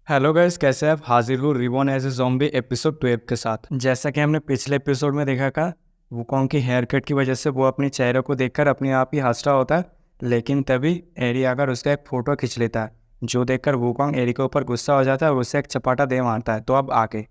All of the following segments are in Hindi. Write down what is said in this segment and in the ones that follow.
हेलो गाइस, कैसे हैं आप? हाजिर हूँ reborn as a zombie episode 12 के साथ। जैसा कि हमने पिछले एपिसोड में देखा था, वुकोंग की हेयर कट की वजह से वो अपने चेहरे को देखकर अपने आप ही हंस रहा होता है। लेकिन तभी एरी आकर उसका एक फ़ोटो खींच लेता है, जो देखकर वुकोंग एरी के ऊपर गुस्सा हो जाता है और उसे एक चपाटा दे मारता है। तो अब आगे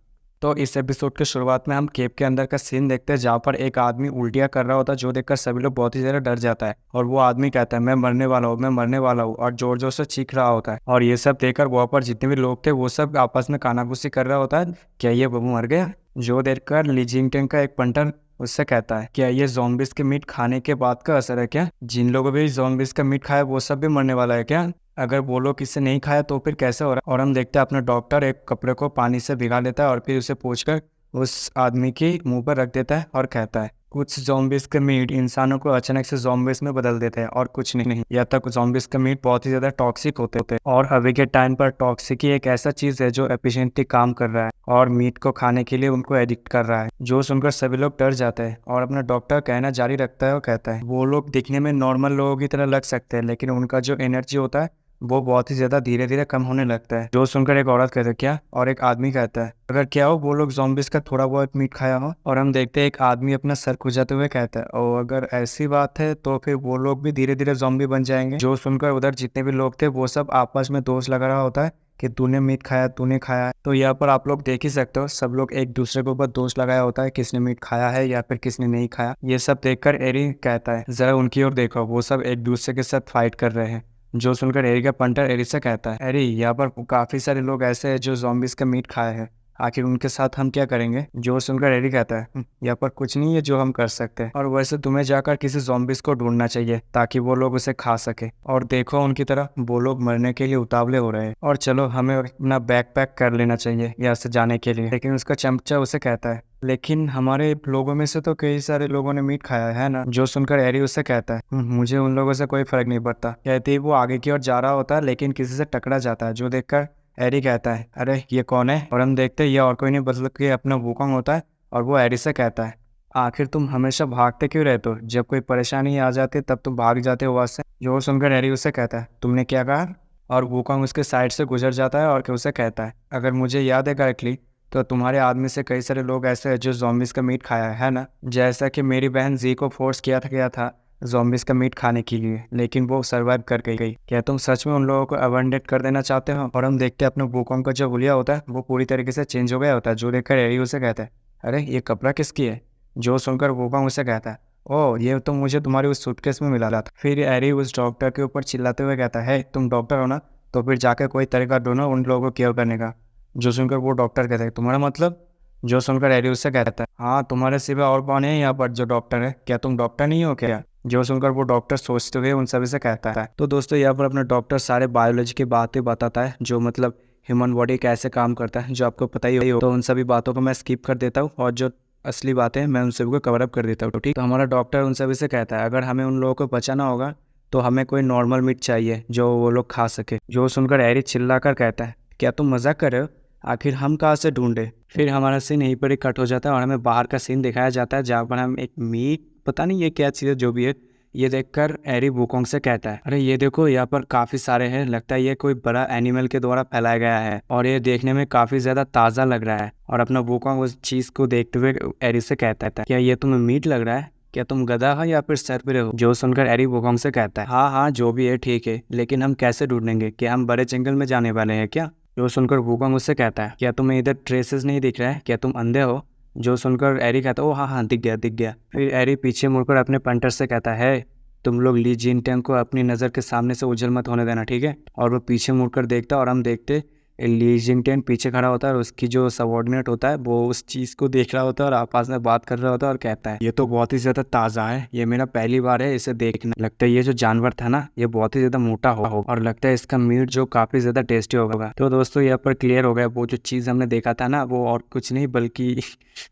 इस एपिसोड के शुरुआत में हम केव के अंदर का सीन देखते हैं, जहाँ पर एक आदमी उल्टियाँ कर रहा होता है, जो देखकर सभी लोग बहुत ही ज़्यादा डर जाता है। और वो आदमी कहता है, मैं मरने वाला हूँ, मैं मरने वाला हूँ, और जोर जोर से चीख रहा होता है। और ये सब देखकर वहाँ पर जितने भी लोग थे वो सब आपस में कानाफूसी कर रहा होता है, क्या ये बबू मर गया? जो देखकर ली जिंगटेंग का एक पंटर उससे कहता है, क्या ये ज़ॉम्बिस के मीट खाने के बाद का असर है क्या? जिन लोगों भी ज़ॉम्बिस का मीट खाया वो सब भी मरने वाला है क्या? अगर वो लोग किसी नहीं खाया तो फिर कैसे हो रहा है? और हम देखते हैं अपना डॉक्टर एक कपड़े को पानी से भिगा लेता है और फिर उसे पोंछकर उस आदमी के मुंह पर रख देता है और कहता है, कुछ ज़ॉम्बिस के मीट इंसानों को अचानक से ज़ॉम्बिस में बदल देते हैं और कुछ नहीं। या तक ज़ॉम्बिस के मीट बहुत ही ज़्यादा टॉक्सिक होते हैं और अभी के टाइम पर टॉक्सिक ही एक ऐसा चीज़ है जो एफिशिएंटली काम कर रहा है और मीट को खाने के लिए उनको एडिक्ट कर रहा है। जो सुनकर सभी लोग डर जाते हैं और अपना डॉक्टर कहना जारी रखता है और कहता है, वो लोग दिखने में नॉर्मल लोगों की तरह लग सकते हैं, लेकिन उनका जो एनर्जी होता है वो बहुत ही ज्यादा धीरे धीरे कम होने लगता है। जो सुनकर एक औरत कहती है, क्या? और एक आदमी कहता है, अगर क्या हो वो लोग ज़ॉम्बिस का थोड़ा बहुत मीट खाया हो। और हम देखते हैं एक आदमी अपना सर खुजाते हुए कहता है, और अगर ऐसी बात है तो फिर वो लोग भी धीरे धीरे ज़ॉम्बी बन जाएंगे। जो सुनकर उधर जितने भी लोग थे वो सब आपस में दोष लगा रहा होता है कि तूने मीट खाया, तूने खाया। तो यहाँ पर आप लोग देख ही सकते हो, सब लोग एक दूसरे के ऊपर दोष लगाया होता है, किसने मीट खाया है या फिर किसने नहीं खाया। ये सब देखकर एरी कहता है, जरा उनकी ओर देखो, वो सब एक दूसरे के साथ फाइट कर रहे हैं। जो सुनकर एरी का पंटर एरी से कहता है, एरी, यहाँ पर काफी सारे लोग ऐसे हैं जो ज़ॉम्बिस का मीट खाए हैं, आखिर उनके साथ हम क्या करेंगे? जो सुनकर एरी कहता है, यहाँ पर कुछ नहीं है जो हम कर सकते हैं, और वैसे तुम्हें जाकर किसी ज़ॉम्बिस को ढूंढना चाहिए ताकि वो लोग उसे खा सके। और देखो उनकी तरफ, वो लोग मरने के लिए उतावले हो रहे हैं। और चलो हमें अपना बैग पैक कर लेना चाहिए यहाँ से जाने के लिए। लेकिन उसका चमचा उसे कहता है, लेकिन हमारे लोगों में से तो कई सारे लोगों ने मीट खाया है ना। जो सुनकर एरी उससे कहता है, मुझे उन लोगों से कोई फर्क नहीं पड़ता। कहते ही वो आगे की ओर जा रहा होता है, लेकिन किसी से टकरा जाता है। जो देखकर एरी कहता है, अरे ये कौन है? और हम देखते हैं ये और कोई नहीं बल्कि अपना वुकोंग होता है। और वो एरी से कहता है, आखिर तुम हमेशा भागते क्यों रहते हो? जब कोई परेशानी आ जाती है तब तुम भाग जाते हो वहां से। जो सुनकर एरी उससे कहता है, तुमने क्या कहा? और वुकोंग उसके साइड से गुजर जाता है और उसे कहता है, अगर मुझे याद है करेक्टली तो तुम्हारे आदमी से कई सारे लोग ऐसे हैं जो ज़ॉम्बिस का मीट खाया है ना? जैसा कि मेरी बहन जी को फोर्स किया था ज़ॉम्बिस का मीट खाने के लिए, लेकिन वो सरवाइव कर गई। क्या तुम सच में उन लोगों को अबंडेट कर देना चाहते हो? और हम देखते हैं अपने वुकोंग का जो हुलिया होता है वो पूरी तरीके से चेंज हो गया होता है। जो देखकर एरी उसे कहता है, अरे ये कपड़ा किसकी है? जो सुनकर वुकोंग उसे कहता है, ओह ये तो मुझे तुम्हारी उस सूटकेस में मिला था। फिर एरी उस डॉक्टर के ऊपर चिल्लाते हुए कहता है, तुम डॉक्टर हो ना, तो फिर जाकर कोई तरीका ढूंढो उन लोगों को केयर करने का। जो सुनकर वो डॉक्टर कहता है, तुम्हारा मतलब? जो सुनकर एरी उससे कहता है, हाँ तुम्हारे सिवा और कौन है यहाँ पर जो डॉक्टर है? क्या तुम डॉक्टर नहीं हो क्या? जो सुनकर वो डॉक्टर सोचते हुए उन सभी से कहता है। तो दोस्तों यहाँ पर अपना डॉक्टर सारे बायोलॉजी की बातें बताता है, जो मतलब ह्यूमन बॉडी कैसे काम करता है, जो आपको पता ही हो। तो उन सभी बातों को मैं स्किप कर देता हूँ और जो असली बातें हैं मैं उन सभी को कवर अप कर देता हूँ। ठीक, तो हमारा डॉक्टर उन सभी से कहता है, अगर हमें उन लोगों को बचाना होगा तो हमें कोई नॉर्मल मीट चाहिए जो वो लोग खा सके। जो सुनकर एरी चिल्लाकर कहता है, क्या तुम मजाक कर रहे हो? आखिर हम कहाँ से ढूंढे? फिर हमारा सीन यहीं पर ही कट हो जाता है और हमें बाहर का सीन दिखाया जाता है, जहाँ पर हम एक मीट, पता नहीं ये क्या चीज़ है, जो भी है, ये देखकर एरी वुकोंग से कहता है, अरे ये देखो यहाँ पर काफी सारे हैं, लगता है ये कोई बड़ा एनिमल के द्वारा फैलाया गया है और ये देखने में काफी ज्यादा ताज़ा लग रहा है। और अपना वुकोंग उस चीज को देखते हुए एरी से कहता है, क्या ये तुम्हें मीट लग रहा है? क्या तुम गधा हो या फिर सर पे हो? जो सुनकर एरी वुकोंग से कहता है, हाँ हाँ जो भी है ठीक है, लेकिन हम कैसे ढूंढेंगे? क्या हम बड़े जंगल में जाने वाले हैं क्या? जो सुनकर वुकोंग उससे कहता है, क्या तुम्हें इधर ट्रेसेस नहीं दिख रहा है? क्या तुम अंधे हो? जो सुनकर एरी कहता है, ओ हाँ हाँ दिख गया दिख गया। फिर एरी पीछे मुड़कर अपने पंटर से कहता है, तुम लोग ली जिनटेंग को अपनी नज़र के सामने से उजल मत होने देना, ठीक है? और वो पीछे मुड़कर देखता है और हम देखते ली जिनटेंग पीछे खड़ा होता है और उसकी जो सबऑर्डिनेट होता है वो उस चीज़ को देख रहा होता है और आपस में बात कर रहा होता है और कहता है, ये तो बहुत ही ज़्यादा ताज़ा है, ये मेरा पहली बार है इसे देखना। लगता है ये जो जानवर था ना ये बहुत ही ज़्यादा मोटा हो और लगता है इसका मीट जो काफ़ी ज़्यादा टेस्टी होगा। तो दोस्तों यहाँ पर क्लियर हो गया, वो जो चीज़ हमने देखा था ना वो और कुछ नहीं बल्कि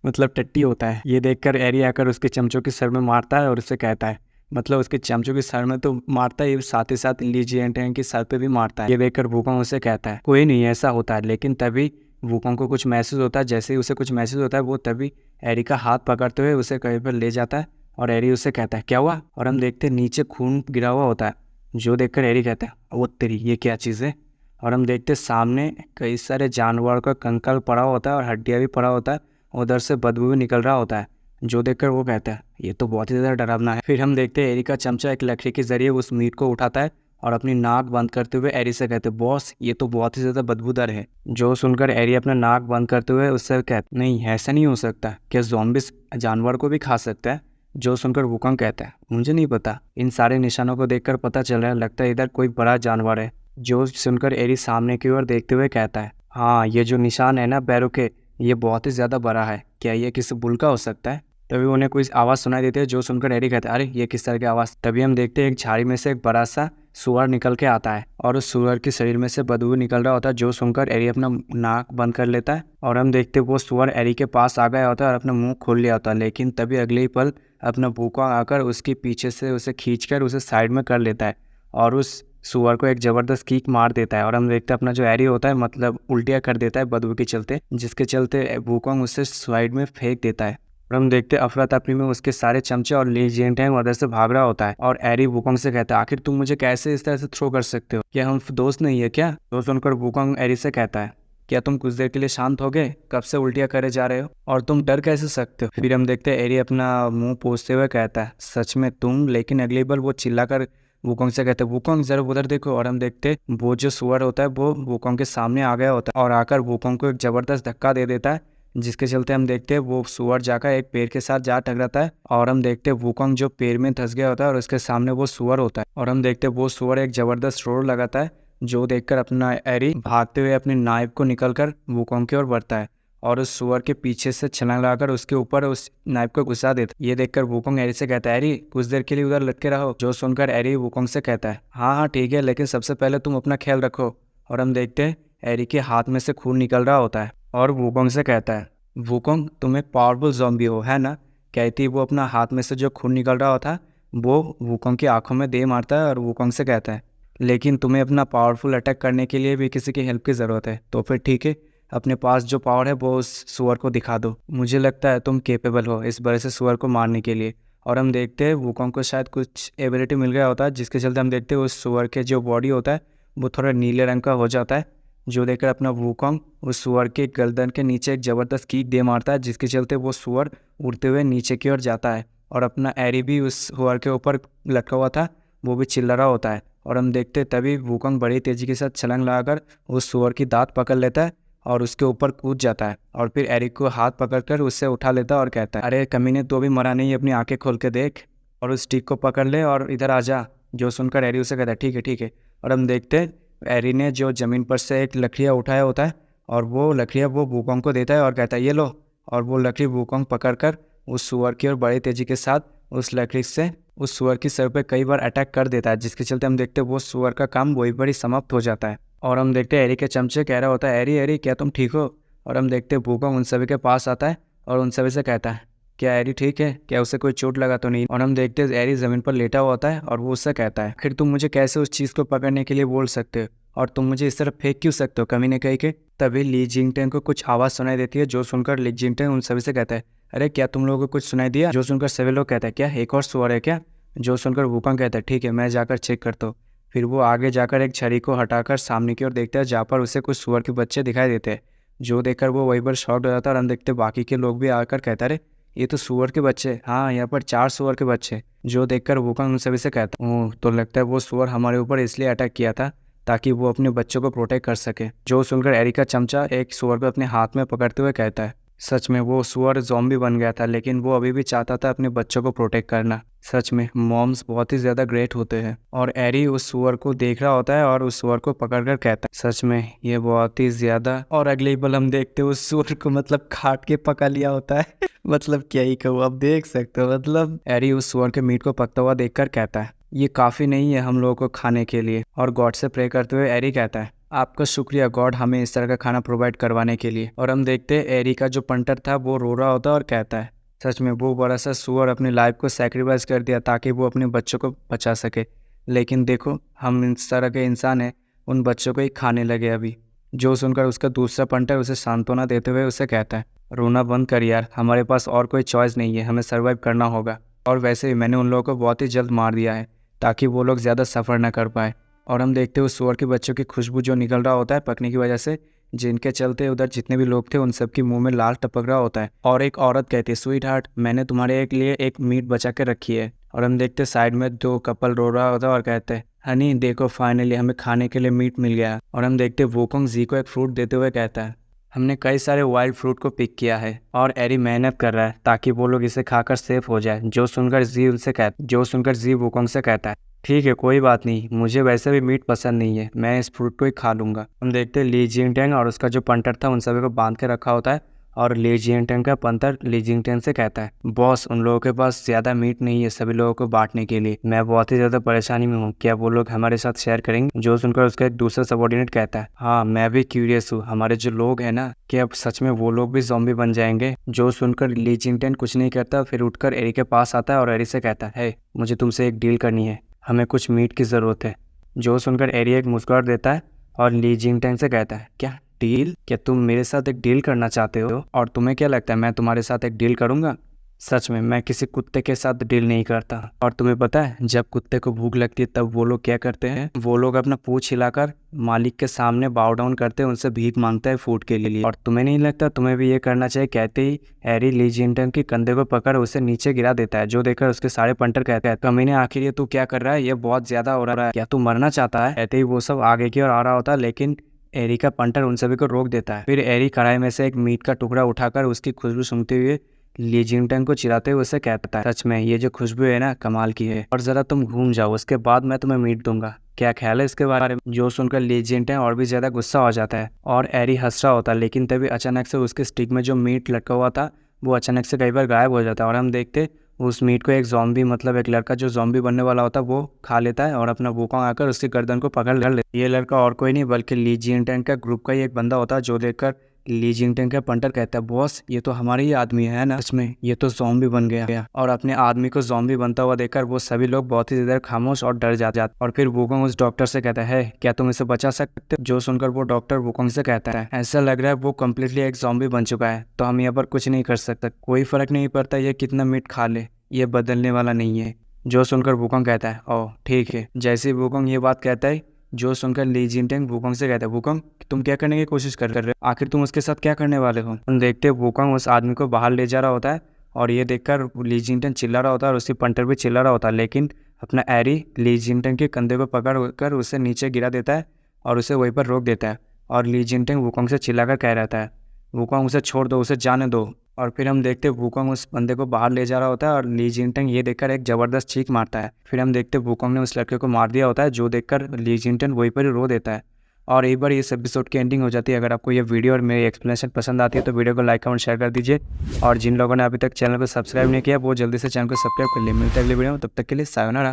मतलब टट्टी होता है। ये देखकर एरी आकर उसके चमचों के सर में मारता है और उससे कहता है, मतलब उसके चमचों के सर में तो मारता है, साथ ही साथ ली जिनटेंग के सर पे भी मारता है। ये देखकर वुकोंग उसे कहता है, कोई नहीं ऐसा होता है। लेकिन तभी वुकोंग को कुछ महसूस होता है, जैसे ही उसे कुछ महसूस होता है वो तभी एरी का हाथ पकड़ते हुए उसे कहीं पर ले जाता है और एरी उसे कहता है, क्या हुआ? और हम देखते हैं नीचे खून गिरा हुआ होता है। जो देखकर एरी कहता है, वो तेरी ये क्या चीज़ है? और हम देखते सामने कई सारे जानवर का कंकाल पड़ा होता है और हड्डियाँ भी पड़ा होता है, उधर से बदबू भी निकल रहा होता है, जो देखकर वो कहता है ये तो बहुत ही ज़्यादा डरावना है। फिर हम देखते हैं एरी का चमचा एक लकड़ी के जरिए उस मीट को उठाता है और अपनी नाक बंद करते हुए एरी से कहते बॉस ये तो बहुत ही ज़्यादा बदबूदार है। जो सुनकर एरी अपना नाक बंद करते हुए उससे कहता नहीं ऐसा नहीं हो सकता, क्या ज़ॉम्बिस जानवर को भी खा सकता है? जो सुनकर वुकोंग कहता है मुझे नहीं पता, इन सारे निशानों को देखकर पता चल रहा है लगता है इधर कोई बड़ा जानवर है। जो सुनकर एरी सामने की ओर देखते हुए कहता है हाँ ये जो निशान है ना पैरों के, ये बहुत ही ज़्यादा बड़ा है, क्या ये किसी बुल का हो सकता है? तभी उन्हें कोई आवाज़ सुनाई देती है, जो सुनकर एरी कहता है अरे ये किस तरह की आवाज़। तभी हम देखते हैं एक झाड़ी में से एक बड़ा सा सुअर निकल के आता है और उस सुअर के शरीर में से बदबू निकल रहा होता है, जो सुनकर एरी अपना नाक बंद कर लेता है। और हम देखते हैं वो सुअर एरी के पास आ गया होता है और अपना मुंह खोल लिया होता है, लेकिन तभी अगले ही पल अपना वुकोंग आकर उसके पीछे से उसे खींचकर उसे साइड में कर लेता है और उस सुअर को एक ज़बरदस्त किक मार देता है। और हम देखते हैं अपना जो एरी होता है मतलब उल्टियाँ कर देता है बदबू के चलते, जिसके चलते वुकोंग उसे साइड में फेंक देता है। और हम देखते अफरा तफरी में उसके सारे चमचे और ली जिंगटैंग उधर से भाग रहा होता है और एरी वुकोंग से कहता है आखिर तुम मुझे कैसे इस तरह से थ्रो कर सकते हो, क्या हम दोस्त नहीं है क्या? तो सुनकर वुकोंग एरी से कहता है क्या तुम कुछ देर के लिए शांत हो गए, कब से उल्टियाँ करे जा रहे हो और तुम डर कैसे सकते हो? फिर हम देखते हैं एरी अपना मुंह पोंछते हुए कहता है सच में तुम, लेकिन अगली बार वो चिल्लाकर वुकोंग से कहते हैं वुकोंग जरा उधर देखो। और हम देखते वो जो सुअर होता है वो वुकोंग के सामने आ गया होता है और आकर वुकोंग को एक जबरदस्त धक्का दे देता है, जिसके चलते हम देखते हैं वो सुअर जाकर एक पेड़ के साथ जा टकराता है और हम देखते हैं वुकोंग जो पेड़ में धंस गया होता है और उसके सामने वो सुअर होता है। और हम देखते हैं वो सुअर एक जबरदस्त रोर लगाता है, जो देखकर अपना एरी भागते हुए अपनी नाइफ को निकलकर वुकोंग की ओर बढ़ता है और उस सुअर के पीछे से छलांग लगाकर उसके ऊपर उस नाइफ को घुसा देता है। ये देखकर वुकोंग एरी से कहता है एरी कुछ देर के लिए उधर लटके रहो। जो सुनकर एरी वुकोंग से कहता है हाँ ठीक है, लेकिन सबसे पहले तुम अपना ख्याल रखो। और हम देखते हैं एरी के हाथ में से खून निकल रहा होता है और वुकोंग से कहता है वुकोंग तुम एक पावरफुल ज़ॉम्बी हो है ना? कहती वो अपना हाथ में से जो खून निकल रहा होता है वो वुकोंग की आंखों में दे मारता है और वुकोंग से कहता है लेकिन तुम्हें अपना पावरफुल अटैक करने के लिए भी किसी की हेल्प की ज़रूरत है, तो फिर ठीक है अपने पास जो पावर है वो उस सुअर को दिखा दो, मुझे लगता है तुम केपेबल हो इस बड़े से सुअर को मारने के लिए। और हम देखते हैं वुकोंग को शायद कुछ एबिलिटी मिल गया होता है, जिसके चलते हम देखते हैं उस सुअर के जो बॉडी होता है वो थोड़ा नीले रंग का हो जाता है, जो देखकर अपना वुकोंग उस सुअर के गर्दन के नीचे एक ज़बरदस्त कीक दे मारता है, जिसके चलते वो सुअर उड़ते हुए नीचे की ओर जाता है और अपना एरी भी उस सुअर के ऊपर लटका हुआ था वो भी चिल्ला रहा होता है। और हम देखते तभी वुकोंग बड़ी तेज़ी के साथ छलांग लगाकर उस सुअर की दांत पकड़ लेता है और उसके ऊपर कूद जाता है और फिर एरिक को हाथ पकड़कर उससे उठा लेता है और कहता है अरे कमीने तो अभी मरा नहीं, अपनी आंखें खोल के देख और उस स्टिक को पकड़ ले और इधर आ जा। जो सुनकर एरी उसे कहता है ठीक है ठीक है। और हम देखते हैं एरी ने जो ज़मीन पर से एक लकड़ियाँ उठाया होता है और वो लकड़ियाँ वो वुकोंग को देता है और कहता है ये लो। और वो लकड़ी वुकोंग पकड़कर उस सुअर की ओर बड़ी तेज़ी के साथ उस लकड़ी से उस सुअर की सर पे कई बार अटैक कर देता है, जिसके चलते हम देखते हैं वो सुअर का काम वही बड़ी समाप्त हो जाता है। और हम देखते हैं एरी के चमचे कह रहा होता है एरी एरी क्या तुम ठीक हो? और हम देखते हैं वुकोंग उन सभी के पास आता है और उन सभी से कहता है क्या एरी ठीक है, क्या उसे कोई चोट लगा तो नहीं? और हम देखते हैं एरी ज़मीन पर लेटा हुआ होता है और वो उससे कहता है फिर तुम मुझे कैसे उस चीज़ को पकड़ने के लिए बोल सकते हो और तुम मुझे इस तरह फेंक क्यों सकते हो कमीने कहीं के? तभी ली जिंगटैंग को कुछ आवाज़ सुनाई देती है, जो सुनकर ली जिंगटैंग उन सभी से कहता है अरे क्या तुम लोगों को कुछ सुनाई दिया? जो सुनकर सभी लोग कहता है क्या एक और सुअर है क्या? जो सुनकर वुकोंग कहता है ठीक है मैं जाकर चेक करता हूँ। फिर वो आगे जाकर एक छड़ी को हटाकर सामने की ओर देखता है, जहाँ पर उसे कुछ सुअर के बच्चे दिखाई देते हैं, जो देखकर वो वहीं पर शॉक्ड हो जाता है। और हम देखते बाकी के लोग भी आकर कहता है ये तो सुअर के बच्चे, हाँ यहाँ पर 4 सुअर के बच्चे। जो देखकर वुकोंग उन सभी से कहता है ओह तो लगता है वो सुअर हमारे ऊपर इसलिए अटैक किया था ताकि वो अपने बच्चों को प्रोटेक्ट कर सके। जो सुनकर एरी का चमचा एक सुअर को अपने हाथ में पकड़ते हुए कहता है सच में वो सुअर ज़ॉम्बी बन गया था, लेकिन वो अभी भी चाहता था अपने बच्चों को प्रोटेक्ट करना। सच में मॉम्स बहुत ही ज़्यादा ग्रेट होते हैं। और एरी उस सुअर को देख रहा होता है और उस सुअर को पकड़कर कहता है सच में ये बहुत ही ज़्यादा। और अगले ही पल हम देखते हैं उस सुअर को मतलब काट के पका लिया होता है मतलब क्या ही कहूँ, आप देख सकते हो। मतलब एरी उस सुअर के मीट को पकता हुआ देखकर कहता है ये काफ़ी नहीं है हम लोगों को खाने के लिए। और गॉड से प्रे करते हुए एरी कहता है आपका शुक्रिया गॉड हमें इस तरह का खाना प्रोवाइड करवाने के लिए। और हम देखते हैं एरी का जो पंटर था वो रो रहा होता है और कहता है सच में वो बड़ा सा सुअर अपनी लाइफ को सैक्रिफाइस कर दिया ताकि वो अपने बच्चों को बचा सके, लेकिन देखो हम इस तरह के इंसान हैं उन बच्चों को ही खाने लगे अभी। जो सुनकर उसका दूसरा पंटर उसे सांत्वना देते हुए उसे कहता है रोना बंद कर यार, हमारे पास और कोई चॉइस नहीं है, हमें सर्वाइव करना होगा। और वैसे ही मैंने उन लोगों को बहुत ही जल्द मार दिया है ताकि वो लोग ज़्यादा सफ़र ना कर पाए। और हम देखते हैं उस सुअर के बच्चों की खुशबू जो निकल रहा होता है पकने की वजह से, जिनके चलते उधर जितने भी लोग थे उन सबकी मुंह में लाल टपक रहा होता है। और एक औरत कहती है, स्वीट हार्ट, मैंने तुम्हारे लिए एक मीट बचा के रखी है। और हम देखते साइड में 2 कपल रो रहा होता है और कहते हैं, हनी देखो फाइनली हमें खाने के लिए मीट मिल गया। और हम देखते वूकोंग जी को एक फ्रूट देते हुए कहता है, हमने कई सारे वाइल्ड फ्रूट को पिक किया है और एरी मेहनत कर रहा है ताकि वो लोग इसे खाकर सेफ हो जाए। जो सुनकर जी वूकोंग से कहता है, ठीक है कोई बात नहीं, मुझे वैसे भी मीट पसंद नहीं है, मैं इस फ्रूट को ही खा लूंगा। हम देखते हैं ली जिंगटेंग और उसका जो पंटर था उन सभी को बांध के रखा होता है और ली जिंगटेंग का पंतर ली जिंगटेंग से कहता है, बॉस उन लोगों के पास ज़्यादा मीट नहीं है सभी लोगों को बांटने के लिए, मैं बहुत ही ज़्यादा परेशानी में हूँ, क्या वो लोग हमारे साथ शेयर करेंगे? जो सुनकर उसका एक दूसरा सबॉर्डिनेट कहता है, हाँ मैं भी क्यूरियस हूँ, हमारे जो लोग हैं ना, कि अब सच में वो लोग भी ज़ॉम्बी बन जाएंगे? जो सुनकर ली जिंगटेंग कुछ नहीं करता, फिर उठकर एरी के पास आता है और एरी से कहता है, मुझे तुमसे एक डील करनी है, हमें कुछ मीट की ज़रूरत है। जो सुनकर एरी एक मुस्कुराहट देता है और ली जिंगटेंग से कहता है, क्या डील? क्या तुम मेरे साथ एक डील करना चाहते हो? और तुम्हें क्या लगता है मैं तुम्हारे साथ एक डील करूंगा? सच में मैं किसी कुत्ते के साथ डील नहीं करता। और तुम्हें पता है जब कुत्ते को भूख लगती है तब वो लोग क्या करते हैं? वो लोग अपना पूंछ हिलाकर मालिक के सामने बाव डाउन करते हैं, उनसे भीख मांगते हैं फूड के लिए। और तुम्हें नहीं लगता तुम्हें भी ये करना चाहिए? कहते ही हैरी ली जिंगटेंग के कंधे को पकड़ उसे नीचे गिरा देता है, जो देखकर उसके सारे पंटर कहते हैं, कमीने आखिर ये तू क्या कर रहा है? ये बहुत ज्यादा हो रहा है, क्या तू मरना चाहता है? कहते ही वो सब आगे की ओर आ रहा होता है, लेकिन एरी का पंटर उन सभी को रोक देता है। फिर एरी कढ़ाई में से एक मीट का टुकड़ा उठाकर उसकी खुशबू सूंघते हुए ली जिंगटेंग को चिढ़ाते हुए उसे कहता है, सच में ये जो खुशबू है ना कमाल की है, और जरा तुम घूम जाओ, उसके बाद मैं तुम्हें मीट दूंगा, क्या ख्याल है इसके बारे में? जो सुनकर ली जिंगटेंग और भी ज्यादा गुस्सा हो जाता है और एरी हंस रहा होता है, लेकिन तभी अचानक से उसके स्टिक में जो मीट लटका हुआ था वो अचानक से कई बार गायब हो जाता है। और हम देखते उस मीट को एक जॉम्बी, मतलब एक लड़का जो जॉम्बी बनने वाला होता है, वो खा लेता है और अपना वूकोंग आकर उसकी गर्दन को पकड़ लेता है। ये लड़का और कोई नहीं बल्कि ली जिंगटेंग का ग्रुप का ही एक बंदा होता है, जो देखकर ली जिंगटेंग का पंटर कहता है, बॉस ये तो हमारा ही आदमी है ना, इसमें ये तो ज़ॉम्बी बन गया। और अपने आदमी को ज़ॉम्बी बनता हुआ देखकर वो सभी लोग बहुत ही ज्यादा खामोश और डर जाते। और फिर वूकोंग उस डॉक्टर से कहता है, क्या तुम इसे बचा सकते हो? जो सुनकर वो डॉक्टर वूकोंग से कहता है, ऐसा लग रहा है वो कम्प्लीटली एक ज़ॉम्बी बन चुका है, तो हम यहाँ पर कुछ नहीं कर सकते, कोई फर्क नहीं पड़ता ये कितना मीट खा ले, ये बदलने वाला नहीं है। जो सुनकर वूकोंग कहता है, ओह ठीक है। जैसे ही वूकोंग ये बात कहता है, जो सुनकर ली जिंगटेंग वूकोंग से कहता है, वूकोंग तुम क्या करने की कोशिश कर रहे हो? आखिर तुम उसके साथ क्या करने वाले हो? हम देखते वूकोंग उस आदमी को बाहर ले जा रहा होता है और ये देखकर ली जिंगटेंग चिल्ला रहा होता है और उसकी पंटर भी चिल्ला रहा होता है, लेकिन अपना एरी ली जिंगटेंग के कंधे पर पकड़ कर उसे नीचे गिरा देता है और उसे वहीं पर रोक देता है। और ली जिंगटेंग वूकोंग से चिल्लाकर कह रहता है, वूकोंग उसे छोड़ दो, उसे जाने दो। और फिर हम देखते वूकोंग उस बंदे को बाहर ले जा रहा होता है और ली जिंगटेंग ये देखकर एक जबरदस्त चीख मारता है। फिर हम देखते वूकोंग ने उस लड़के को मार दिया होता है, जो देखकर ली जिंगटेंग वहीं पर ही रो देता है। और एक बार इस एपिसोड की एंडिंग हो जाती है। अगर आपको ये वीडियो और मेरी एक्सप्लेनेशन पसंद आती है तो वीडियो को लाइक कमेंट शेयर कर दीजिए, और जिन लोगों ने अभी तक चैनल को सब्सक्राइब नहीं किया वो जल्दी से चैनल को सब्सक्राइब कर लिए। मिलते हैं अगले वीडियो में, तब तक के लिए सायोनारा।